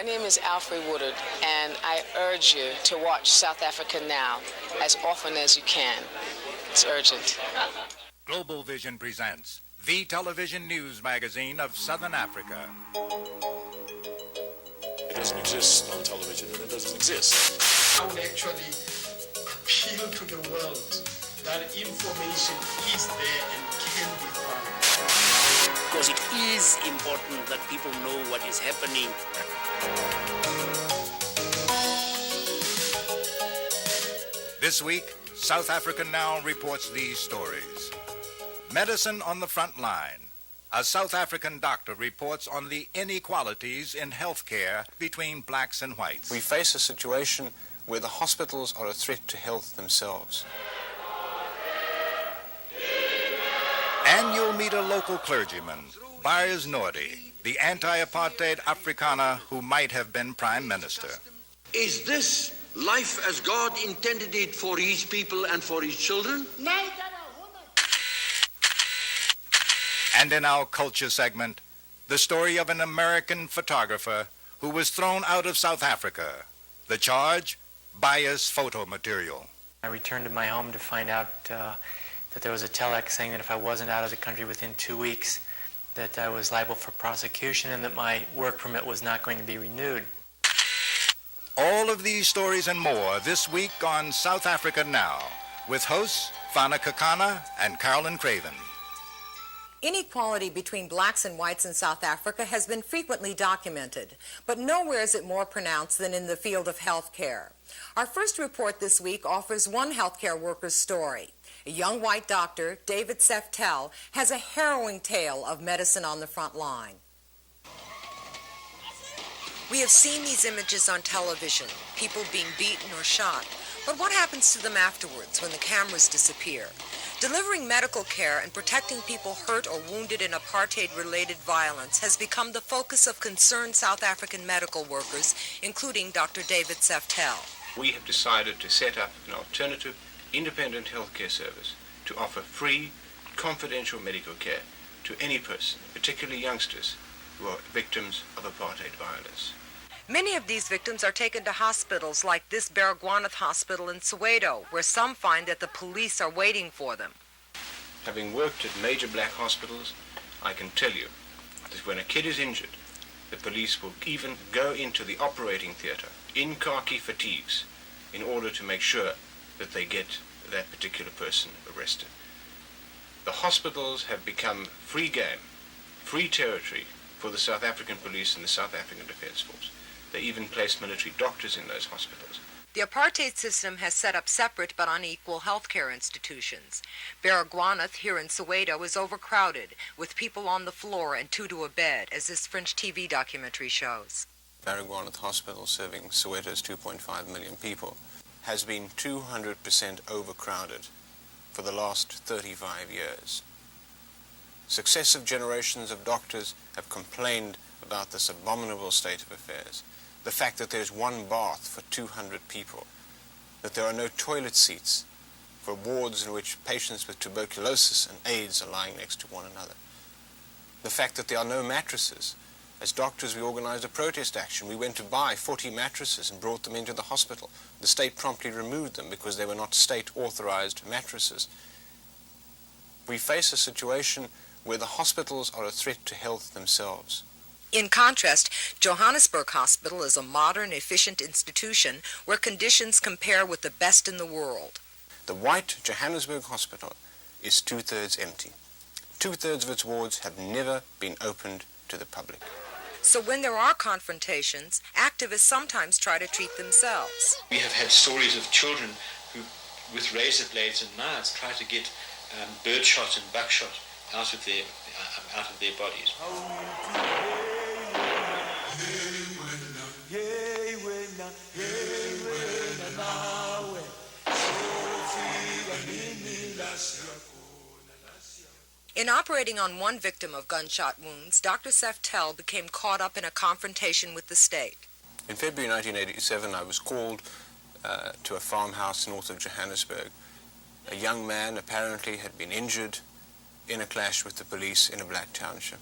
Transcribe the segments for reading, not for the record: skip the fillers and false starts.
My name is Alfre Woodard, and I urge you to watch South Africa Now as often as you can. It's urgent. Global Vision presents the television news magazine of Southern Africa. It doesn't exist on television, and it doesn't exist. I would actually appeal to the world that information is there and can be found. Because it is important that people know what is happening. This week, South Africa Now reports these stories. Medicine on the front line. A South African doctor reports on the inequalities in health care between blacks and whites. We face a situation where the hospitals are a threat to health themselves. And you'll meet a local clergyman, Beyers Naude, the anti-apartheid Afrikaner who might have been prime minister. Is this life as God intended it for his people and for his children? And in our culture segment, the story of an American photographer who was thrown out of South Africa. The charge, biased photo material. I returned to my home to find out that there was a telex saying that if I wasn't out of the country within 2 weeks, that I was liable for prosecution and that my work permit was not going to be renewed. All of these stories and more this week on South Africa Now, with hosts Fana, Kekana, and Carolyn. Inequality between blacks and whites in South Africa has been frequently documented, but nowhere is it more pronounced than in the field of health care. Our first report this week offers one healthcare worker's story. A young white doctor, David Seftel, has a harrowing tale of medicine on the front line. We have seen these images on television, people being beaten or shot. But what happens to them afterwards when the cameras disappear? Delivering medical care and protecting people hurt or wounded in apartheid-related violence has become the focus of concerned South African medical workers, including Dr. David Seftel. We have decided to set up an alternative, independent healthcare service to offer free, confidential medical care to any person, particularly youngsters, who are victims of apartheid violence. Many of these victims are taken to hospitals like this Baragwanath Hospital in Soweto, where some find that the police are waiting for them. Having worked at major black hospitals, I can tell you that when a kid is injured, the police will even go into the operating theatre in khaki fatigues in order to make sure that they get that particular person arrested. The hospitals have become free game, free territory for the South African police and the South African Defence Force. They even place military doctors in those hospitals. The apartheid system has set up separate but unequal healthcare institutions. Baragwanath here in Soweto is overcrowded, with people on the floor and Tutu a bed, as this French TV documentary shows. Baragwanath Hospital, serving Soweto's 2.5 million people, has been 200% overcrowded for the last 35 years. Successive generations of doctors have complained about this abominable state of affairs. The fact that there's one bath for 200 people, that there are no toilet seats for wards in which patients with tuberculosis and AIDS are lying next to one another. The fact that there are no mattresses. As doctors, we organized a protest action. We went to buy 40 mattresses and brought them into the hospital. The state promptly removed them because they were not state-authorized mattresses. We face a situation where the hospitals are a threat to health themselves. In contrast, Johannesburg Hospital is a modern, efficient institution where conditions compare with the best in the world. The white Johannesburg Hospital is two-thirds empty. Two-thirds of its wards have never been opened to the public. So when there are confrontations, activists sometimes try to treat themselves. We have had stories of children who, with razor blades and knives, try to get birdshot and buckshot out of their bodies. In operating on one victim of gunshot wounds, Dr. Seftel became caught up in a confrontation with the state. In February 1987, I was called to a farmhouse north of Johannesburg. A young man apparently had been injured in a clash with the police in a black township.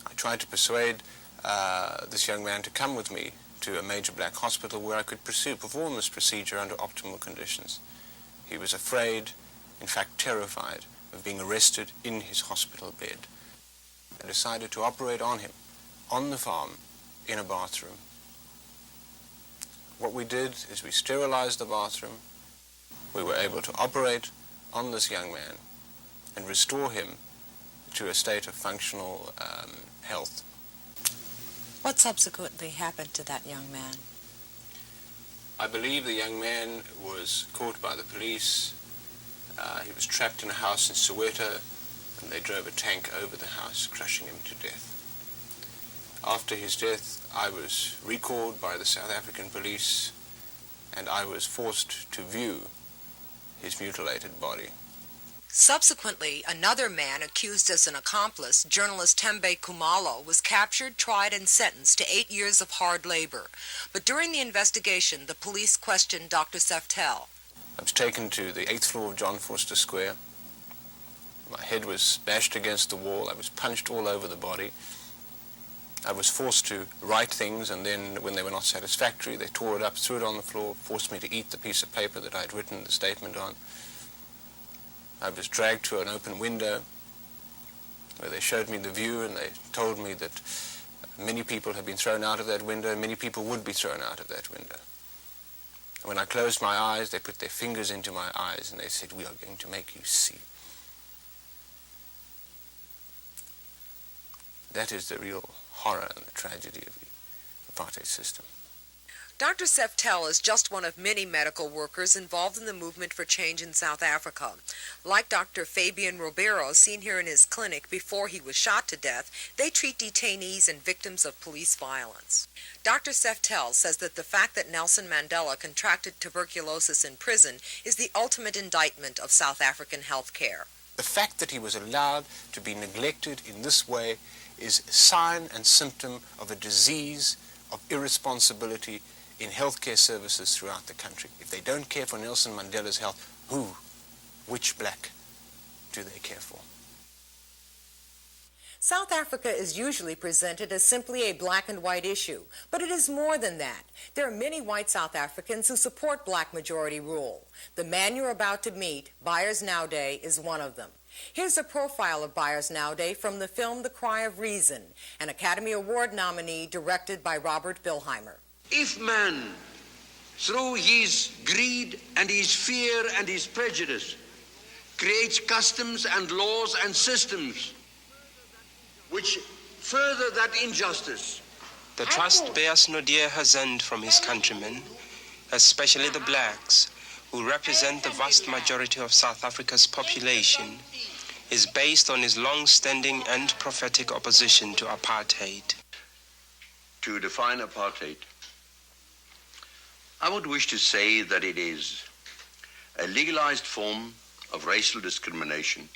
I tried to persuade this young man to come with me to a major black hospital where I could perform this procedure under optimal conditions. He was afraid, in fact terrified, of being arrested in his hospital bed. I decided to operate on him, on the farm, in a bathroom. What we did is we sterilized the bathroom. We were able to operate on this young man and restore him to a state of functional health. What subsequently happened to that young man? I believe the young man was caught by the police. He was trapped in a house in Soweto, and they drove a tank over the house, crushing him to death. After his death, I was recalled by the South African police, and I was forced to view his mutilated body. Subsequently, another man accused as an accomplice, journalist Tembe Kumalo, was captured, tried, and sentenced to 8 years of hard labor. But during the investigation, the police questioned Dr. Seftel. I was taken to the 8th floor of John Voster Square. My head was bashed against the wall. I was punched all over the body. I was forced to write things, and then when they were not satisfactory, they tore it up, threw it on the floor, forced me to eat the piece of paper that I had written the statement on. I was dragged to an open window where they showed me the view, and they told me that many people had been thrown out of that window, and many people would be thrown out of that window. When I closed my eyes, they put their fingers into my eyes, and they said, "We are going to make you see." That is the real horror and the tragedy of the apartheid system. Dr. Seftel is just one of many medical workers involved in the movement for change in South Africa. Like Dr. Fabien Ribeiro, seen here in his clinic before he was shot to death, they treat detainees and victims of police violence. Dr. Seftel says that the fact that Nelson Mandela contracted tuberculosis in prison is the ultimate indictment of South African health care. The fact that he was allowed to be neglected in this way is a sign and symptom of a disease of irresponsibility in healthcare services throughout the country. If they don't care for Nelson Mandela's health, which black do they care for? South Africa is usually presented as simply a black and white issue, but it is more than that. There are many white South Africans who support black majority rule. The man you're about to meet, Beyers Naude, is one of them. Here's a profile of Beyers Naude from the film The Cry of Reason, an Academy Award nominee directed by Robert Bilheimer. If man, through his greed and his fear and his prejudice, creates customs and laws and systems which further that injustice. The trust Beyers Naude has earned from his countrymen, especially the blacks, who represent the vast majority of South Africa's population, is based on his long-standing and prophetic opposition to apartheid. To define apartheid, I would wish to say that it is a legalized form of racial discrimination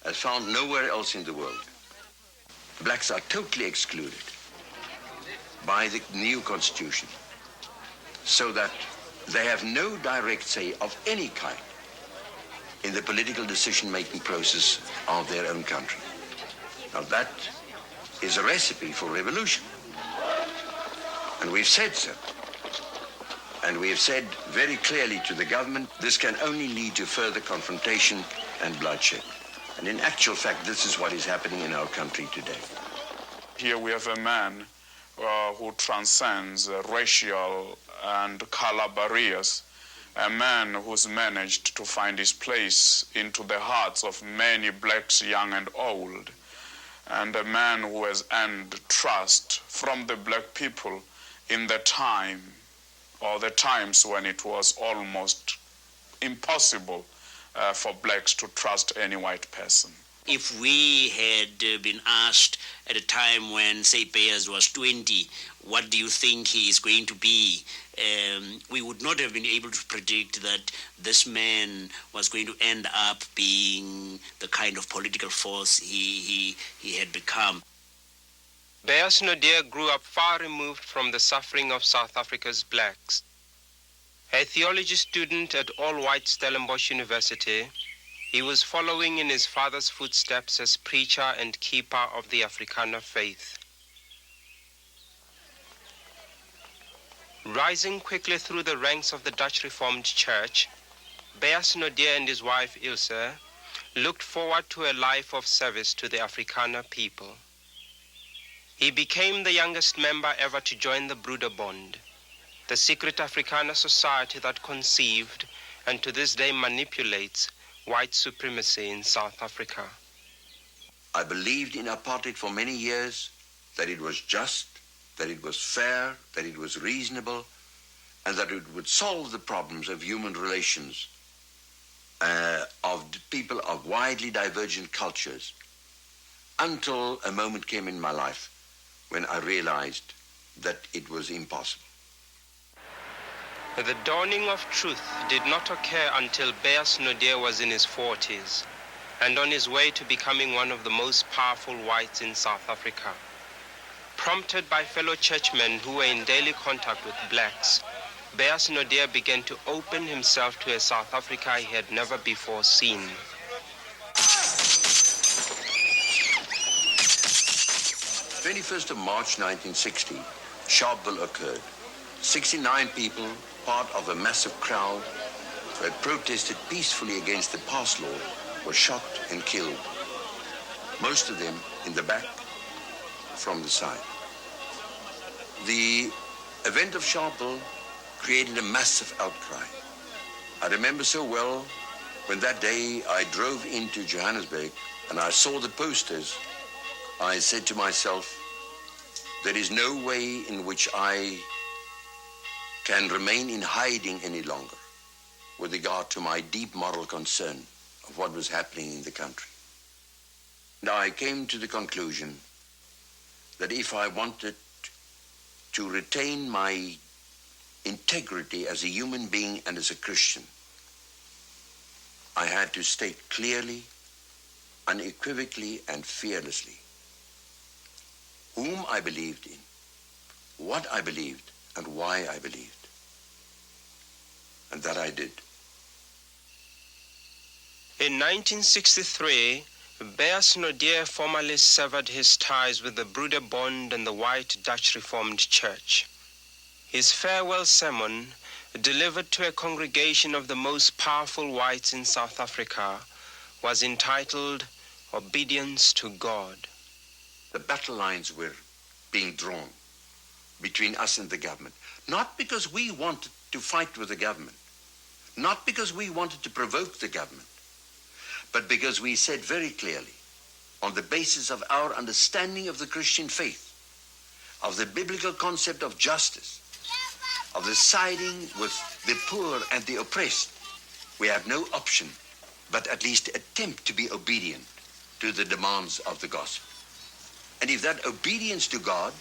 as found nowhere else in the world. Blacks are totally excluded by the new constitution, so that they have no direct say of any kind in the political decision-making process of their own country. Now that is a recipe for revolution. And we've said so. And we have said very clearly to the government, this can only lead to further confrontation and bloodshed. And in actual fact, this is what is happening in our country today. Here we have a man who transcends racial and color barriers, a man who's managed to find his place into the hearts of many blacks, young and old, and a man who has earned trust from the black people in the time, or the times when it was almost impossible for blacks to trust any white person. If we had been asked at a time when, say, Beyers was 20, what do you think he is going to be? We would not have been able to predict that this man was going to end up being the kind of political force he had become. Beyers Naude grew up far removed from the suffering of South Africa's blacks. A theology student at all-white Stellenbosch University, he was following in his father's footsteps as preacher and keeper of the Afrikaner faith. Rising quickly through the ranks of the Dutch Reformed Church, Beyers Naude and his wife Ilse looked forward to a life of service to the Afrikaner people. He became the youngest member ever to join the Broederbond, the secret Afrikaner society that conceived and to this day manipulates white supremacy in South Africa. I believed in apartheid for many years, that it was just, that it was fair, that it was reasonable, and that it would solve the problems of human relations of people of widely divergent cultures, until a moment came in my life when I realized that it was impossible. The dawning of truth did not occur until Beyers Naude was in his 40s and on his way to becoming one of the most powerful whites in South Africa. Prompted by fellow churchmen who were in daily contact with blacks, Beyers Naude began to open himself to a South Africa he had never before seen. The 21st of March 1960, Sharpeville occurred. 69 people, part of a massive crowd who had protested peacefully against the pass law, were shot and killed. Most of them in the back, from the side. The event of Sharpeville created a massive outcry. I remember so well when that day I drove into Johannesburg and I saw the posters, I said to myself, there is no way in which I can remain in hiding any longer with regard to my deep moral concern of what was happening in the country. And I came to the conclusion that if I wanted to retain my integrity as a human being and as a Christian, I had to state clearly, unequivocally, and fearlessly whom I believed in, what I believed, and why I believed. And that I did. In 1963, Beyers Naude formally severed his ties with the Broederbond and the White Dutch Reformed Church. His farewell sermon, delivered to a congregation of the most powerful whites in South Africa, was entitled Obedience to God. The battle lines were being drawn between us and the government, not because we wanted to fight with the government, not because we wanted to provoke the government, but because we said very clearly, on the basis of our understanding of the Christian faith, of the biblical concept of justice, of the siding with the poor and the oppressed, we have no option but at least attempt to be obedient to the demands of the gospel. And if that obedience to God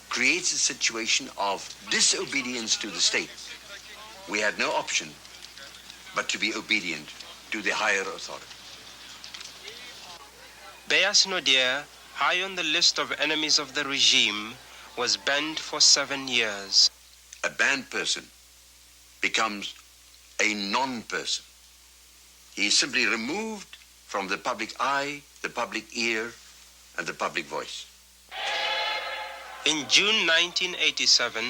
creates a situation of disobedience to the state, we had no option but to be obedient to the higher authority. Beyers Naude, high on the list of enemies of the regime, was banned for 7 years. A banned person becomes a non-person. He is simply removed from the public eye, the public ear, and the public voice. In June 1987,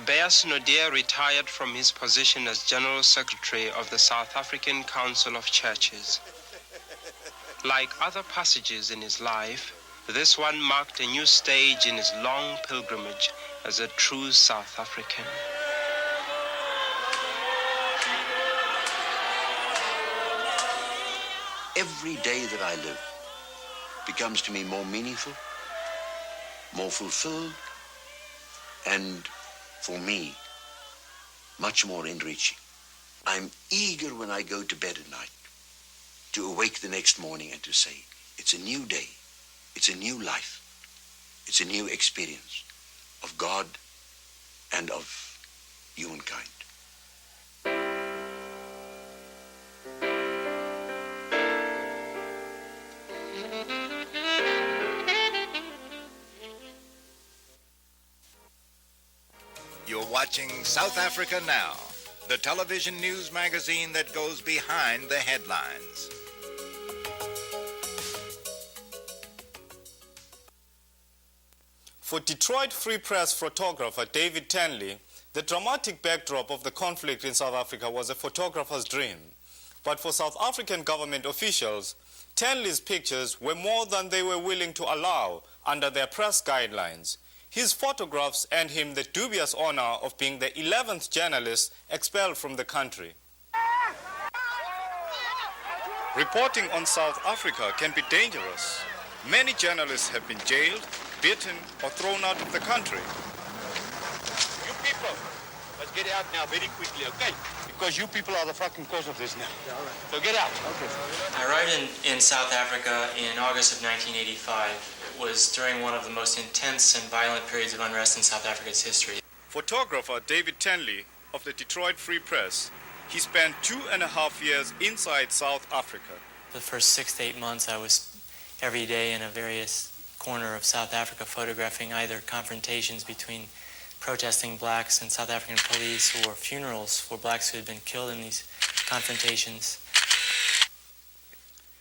Beyers Naude retired from his position as General Secretary of the South African Council of Churches. Like other passages in his life, this one marked a new stage in his long pilgrimage as a true South African. Every day that I live becomes to me more meaningful, more fulfilled, and for me, much more enriching. I'm eager when I go to bed at night to awake the next morning and to say, it's a new day, it's a new life, it's a new experience of God and of humankind. You're watching South Africa Now, the television news magazine that goes behind the headlines. For Detroit Free Press photographer David Tanley, The dramatic backdrop of the conflict in South Africa was a photographer's dream. But for South African government officials, Tenley's pictures were more than they were willing to allow under their press guidelines. His photographs earned him the dubious honor of being the 11th journalist expelled from the country. Reporting on South Africa can be dangerous. Many journalists have been jailed, beaten, or thrown out of the country. You people must get out now very quickly, okay? Because you people are the fucking cause of this now. Yeah, all right. So get out. Okay. I arrived in South Africa in August of 1985. It was during one of the most intense and violent periods of unrest in South Africa's history. Photographer David Tenley of the Detroit Free Press, he spent 2.5 years inside South Africa. For the first 6 to 8 months, I was every day in a various corner of South Africa photographing either confrontations between protesting blacks and South African police or funerals for blacks who had been killed in these confrontations.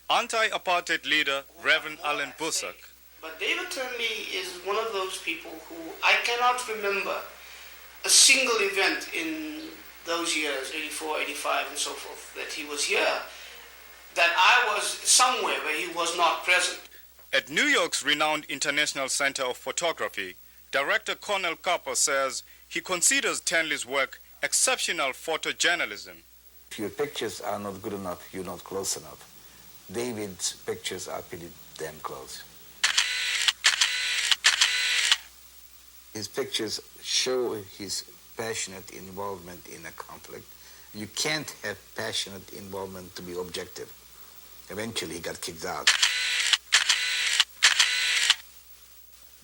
Anti-apartheid leader Reverend Alan Busak. But David Tenley is one of those people who I cannot remember a single event in those years, 84, 85 and so forth, that he was here, that I was somewhere where he was not present. At New York's renowned International Center of Photography, Director Cornel Kappa says he considers Tenley's work exceptional photojournalism. If your pictures are not good enough, you're not close enough. David's pictures are pretty damn close. His pictures show his passionate involvement in a conflict. You can't have passionate involvement to be objective. Eventually he got kicked out.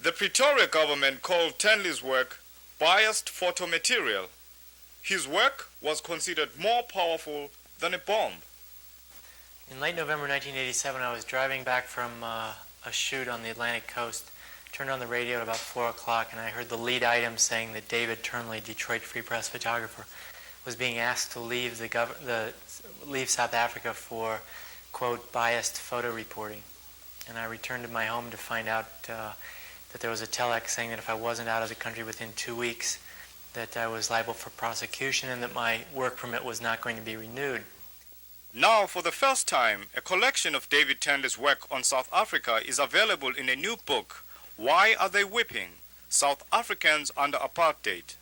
The Pretoria government called Tenley's work biased photo material. His work was considered more powerful than a bomb. In late November 1987, I was driving back from a shoot on the Atlantic coast, turned on the radio at about 4 o'clock, and I heard the lead item saying that David Tenley, Detroit Free Press photographer, was being asked to leave leave South Africa for, quote, biased photo reporting. And I returned to my home to find out that there was a telex saying that if I wasn't out of the country within 2 weeks, that I was liable for prosecution and that my work permit was not going to be renewed. Now, for the first time, a collection of David Tenley's work on South Africa is available in a new book, Why Are They Whipping? South Africans Under Apartheid.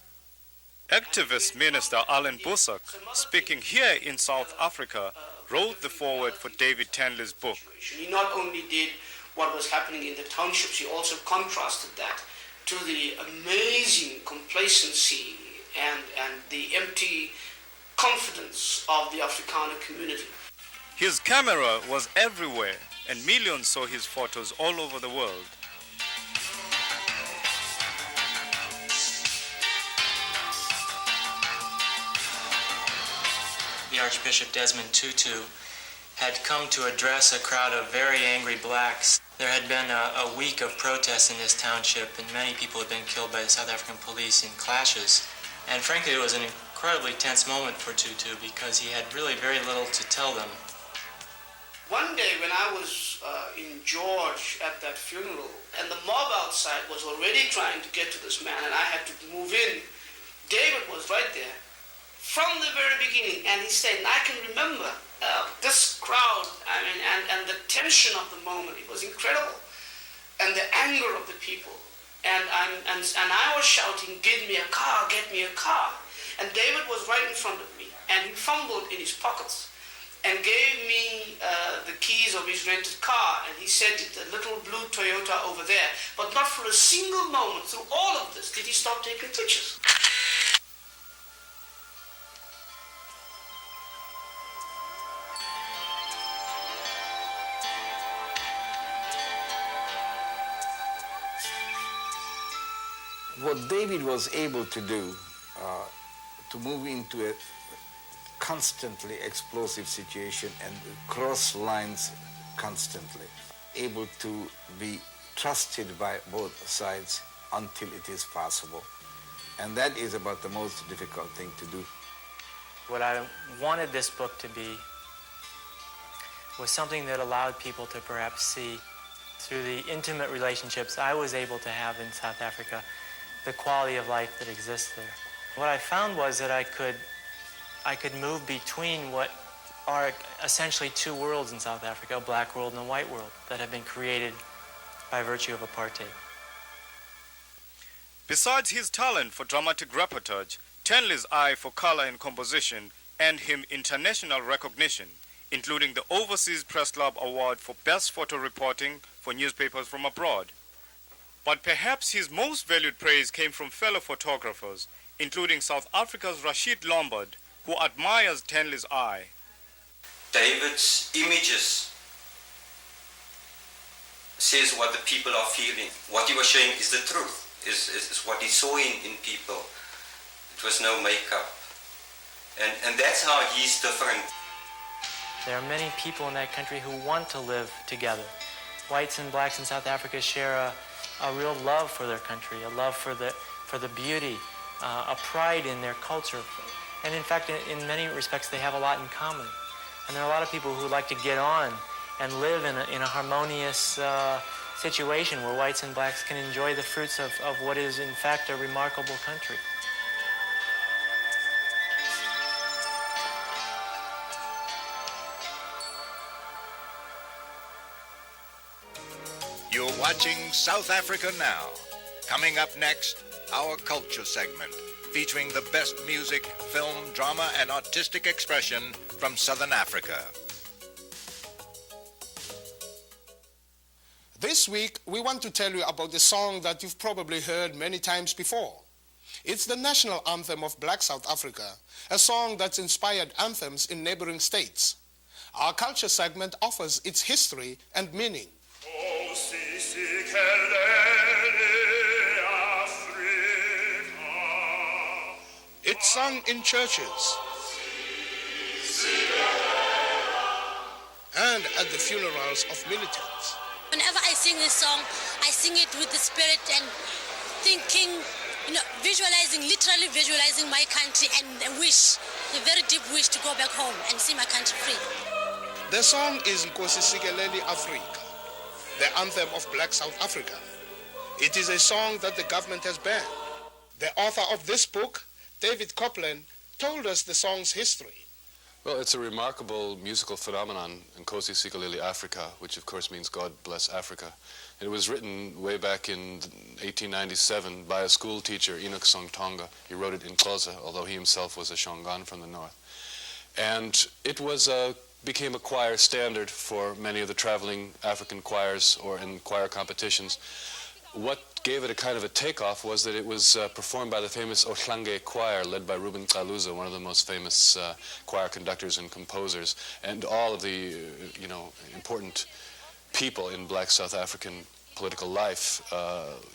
Activist Minister Alan Busak, speaking here in South Africa, wrote the foreword for David Tenley's book. He not only did what was happening in the townships, he also contrasted that to the amazing complacency and the empty confidence of the Afrikaner community. His camera was everywhere, and millions saw his photos all over the world. The Archbishop Desmond Tutu had come to address a crowd of very angry blacks. There had been a week of protests in this township, and many people had been killed by the South African police in clashes. And frankly, it was an incredibly tense moment for Tutu because he had really very little to tell them. One day when I was in George at that funeral, and the mob outside was already trying to get to this man, and I had to move in, David was right there from the very beginning, and he said, and I can remember this crowd, I mean, and the tension of the moment, it was incredible, and the anger of the people, and I was shouting, get me a car, get me a car, and David was right in front of me, and he fumbled in his pockets, and gave me the keys of his rented car, and he said, it's a little blue Toyota over there, but not for a single moment through all of this did he stop taking pictures. What David was able to do, to move into a constantly explosive situation and cross lines constantly, able to be trusted by both sides until it is possible. And that is about the most difficult thing to do. What I wanted this book to be was something that allowed people to perhaps see, through the intimate relationships I was able to have in South Africa, the quality of life that exists there. What I found was that I could move between what are essentially two worlds in South Africa, a black world and a white world, that have been created by virtue of apartheid. Besides his talent for dramatic repertoire, Tenley's eye for color and composition earned him international recognition, including the Overseas Press Club Award for Best Photo Reporting for newspapers from abroad. But perhaps his most valued praise came from fellow photographers, including South Africa's Rashid Lombard, who admires Tenley's eye. David's images says what the people are feeling. What he was showing is the truth, is what he saw in people. It was no makeup. And that's how he's different. There are many people in that country who want to live together. Whites and blacks in South Africa share a real love for their country, a love for the beauty, a pride in their culture. And in fact, in many respects, they have a lot in common. And there are a lot of people who like to get on and live in a harmonious situation where whites and blacks can enjoy the fruits of what is, in fact, a remarkable country. You're watching South Africa Now. Coming up next, our culture segment, featuring the best music, film, drama, and artistic expression from Southern Africa. This week, we want to tell you about the song that you've probably heard many times before. It's the national anthem of Black South Africa, a song that's inspired anthems in neighboring states. Our culture segment offers its history and meaning. It's sung in churches and at the funerals of militants. Whenever I sing this song, I sing it with the spirit and thinking, literally visualizing my country and a wish, a very deep wish to go back home and see my country free. The song is Nkosi Sikelel' Afrika, the anthem of Black South Africa. It is a song that the government has banned. The author of this book, David Copeland, told us the song's history. Well, it's a remarkable musical phenomenon, Nkosi Sikelel' Afrika, which of course means God bless Africa. It was written way back in 1897 by a school teacher, Enoch Songtonga. He wrote it in Xhosa, although he himself was a Shongan from the north. And it became a choir standard for many of the traveling African choirs or in choir competitions. What gave it a kind of a takeoff was that it was performed by the famous Ohlange choir led by Ruben Kaluza, one of the most famous choir conductors and composers, and all of the important people in Black South African political life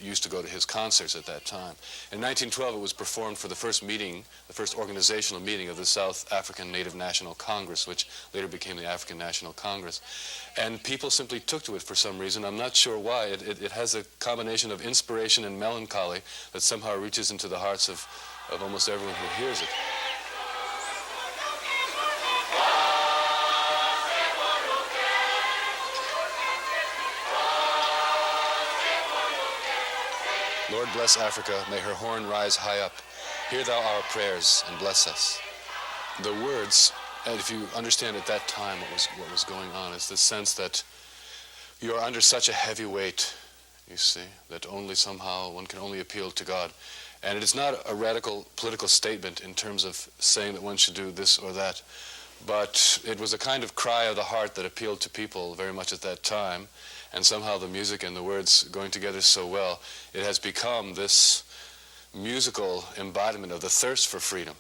used to go to his concerts at that time. In 1912, it was performed for the first meeting, the first organizational meeting of the South African Native National Congress, which later became the African National Congress. And people simply took to it for some reason. I'm not sure why. It has a combination of inspiration and melancholy that somehow reaches into the hearts of almost everyone who hears it. Lord bless Africa, may her horn rise high up. Hear thou our prayers and bless us. The words, and if you understand at that time what was going on, is the sense that you are under such a heavy weight, you see, that only somehow one can only appeal to God. And it is not a radical political statement in terms of saying that one should do this or that, but it was a kind of cry of the heart that appealed to people very much at that time. And somehow the music and the words going together so well, it has become this musical embodiment of the thirst for freedom.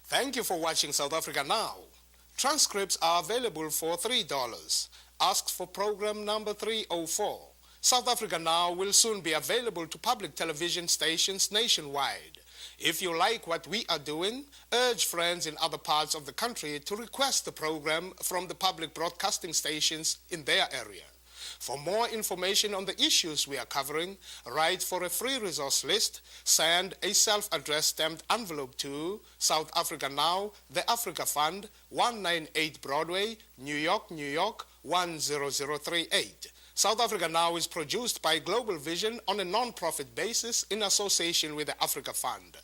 Thank you for watching South Africa Now. Transcripts are available for $3. Ask for program number 304. South Africa Now will soon be available to public television stations nationwide. If you like what we are doing, urge friends in other parts of the country to request the program from the public broadcasting stations in their area. For more information on the issues we are covering, write for a free resource list, send a self-addressed stamped envelope to South Africa Now, the Africa Fund, 198 Broadway, New York, New York, 10038. South Africa Now is produced by Global Vision on a non-profit basis in association with the Africa Fund.